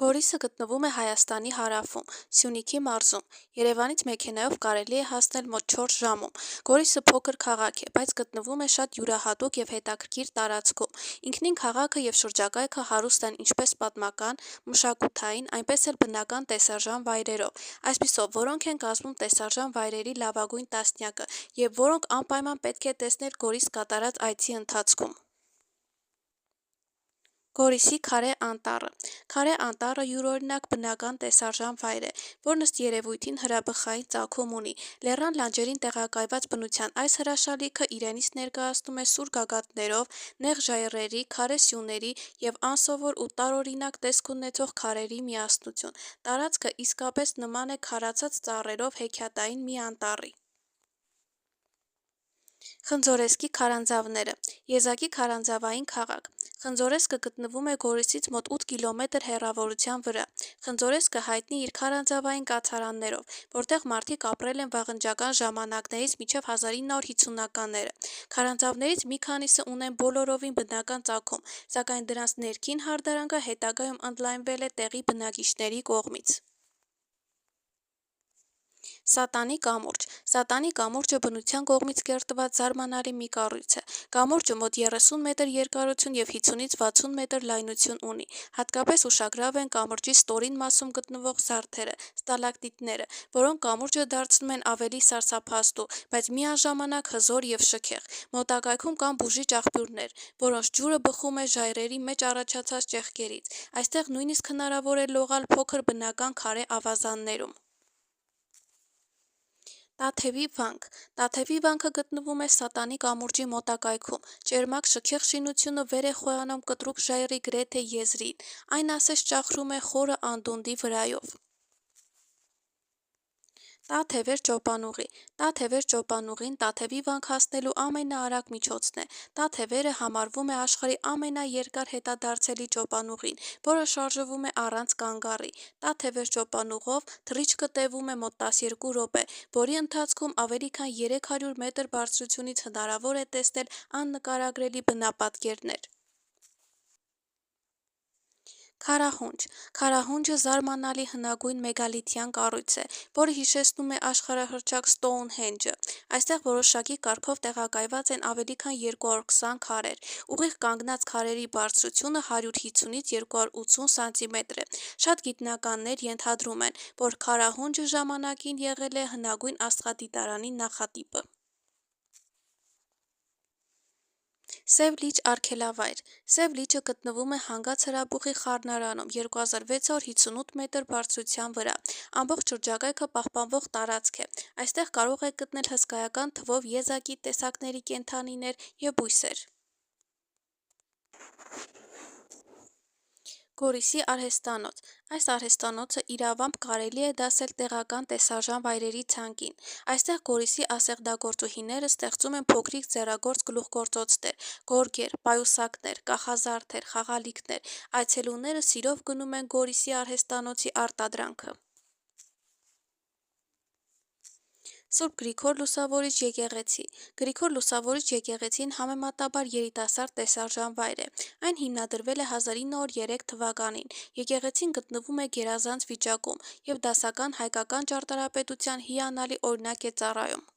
Գորիսը գտնվում է Հայաստանի հարավում, Սյունիքի մարզում։ Երևանից մեքենայով կարելի է հասնել մոտ 4 ժամում։ Գորիսը փոքր քաղաք է, բայց գտնվում է շատ յուրահատուկ և հետաքրքիր տարածքում։ Ինքնին քաղաքը և շրջակայքը հարուստ են ինչպես պատմական, մշակութային, այնպես էլ բնական տեսարժան վայրերով, այսպիսով, որոնք են կազմում տեսարժան վայրերի լավագույն տասնյակը և որոնք անպայման պետք է տեսնել Գորիս կատարած այցի ընթացքում։ Գորիսի Քարե անտառը Քարե անտառը յուրօրինակ բնական տեսարժան վայր է, որն ըստ երևույթին հրաբխային ծագում ունի։ Լեռան լանջերին տեղակայված բնության այս հրաշալիքը իրենից ներկայացնում է սուր գագաթներով, նեղ ժայռերի, քարե սյուների և անսովոր ու տարօրինակ տեսք ունեցող քարերի միասնություն։ Տարածքը իսկապես նման է քարացած ծառերով հեքիաթային մի անտառի։ Խնձորեսկի քարանձավները Եզակի քարանձավային քաղաք Խնձորեսկը գտնվում է Գորիսից մոտ 8 կիլոմետր հեռավորության վրա։ Խնձորեսկը հայտնի իր քարանձավային կացարաններով, որտեղ մարդիկ ապրել են վաղնջական ժամանակներից մինչև 1950-ականները։ Քարանձավներից մի քանիսը ունեն բոլորովին բնական ծագում, սակայն դրանց ներքին հարդարանքը հետագայում ընդլայնվել է տեղի բնակիչների կողմից։ Սատանի կամուրջ Սատանի կամուրջը բնության կողմից կերտված զարմանալի մի կառույց է։ Կամուրջը մոտ 30 մետր երկարություն և 50-ից 60 մետր լայնություն ունի։ Հատկապես ուշագրավ են կամրջի ստորին մասում գտնվող զարդերը՝ ստալակտիտները, որոնք կամուրջը դարձնում են ավելի սարսափազդու, բայց միաժամանակ հզոր և շքեղ։ Մոտակայքում կան բուժիչ աղբյուրներ, որոնց ջուրը բխում է ժայռերի մեջ առաջացած ճեղքերից։ Այստեղ նույնիսկ հնարավոր է լողալ փոքր բնական քարե ավազաններում։ Տաթևի վանք Տաթևի վանքը գտնվում է Սատանի կամուրջի մոտակայքում։ Ճերմակ շքեղ շինությունը վեր է խոյանում կտրուկ ժայռի գրեթե եզրին, այն ասես ճախրում է խորը անդունդի վրայով։ Տաթևեր ճոպանուղի Տաթևեր ճոպանուղին Տաթևի վանք հասնելու ամենաարագ միջոցն է։ Տաթևերը համարվում է աշխարհի ամենաերկար հետադարձելի ճոպանուղին, որը շարժվում է առանց կանգառի։ Տաթևեր ճոպանուղով թռիչքը տևում է մոտ 12 րոպե, որի ընթացքում ավելի քան 300 մետր բարձրությունից հնարավոր է տեսնել աննկարագրելի բնապատկերներ։ Քարահունջ Քարահունջը զարմանալի հնագույն մեգալիթյան կառույց է, որը հիշեցնում է աշխարհահռչակ Սթոունհենջը։ Այստեղ որոշակի կարգով տեղակայված են ավելի քան 220 քարեր։ Ուղիղ կանգնած քարերի բարձրությունը 150-ից 280 սանտիմետր է։ Շատ գիտնականներ ենթադրում են, որ Քարահունջը ժամանակին եղել է հնագույն աստղադիտարանի նախատիպը։ Սև լիճ արգելավայր Սև լիճը գտնվում է Հանգած հրաբուխի խառնարանում 2658 մետր բարձրության վրա։ Ամբողջ շրջակայքը պահպանվող տարածք է։ Այստեղ կարող եք գտնել հսկայական թվով եզակի տեսակների կենդանիներ և բույսեր։ Գորիսի արհեստանոց Այս արհեստանոցը իրավամբ կարելի է դասել տեղական տեսարժան վայրերի ցանկին։ Այստեղ Գորիսի ասեղնագործուհիները ստեղծում են փոքրիկ ձեռագործ գլուխգործոցներ՝ գորգեր, պայուսակներ, կախազարդեր, խաղալիքներ։ Այցելուները սիրով գնում են Գորիսի արհեստանոցի արտադրանքը։ Սուրբ Գրիգոր Լուսավորիչ եկեղեցի Գրիգոր Լուսավորիչ եկեղեցին համեմատաբար երիտասարդ տեսարժան վայր է։ Այն հիմնադրվել է 1903 թվականին։ Եկեղեցին գտնվում է գերազանց վիճակում և դասական հայկական ճարտարապետության հիանալի օրինակ է ծառայում։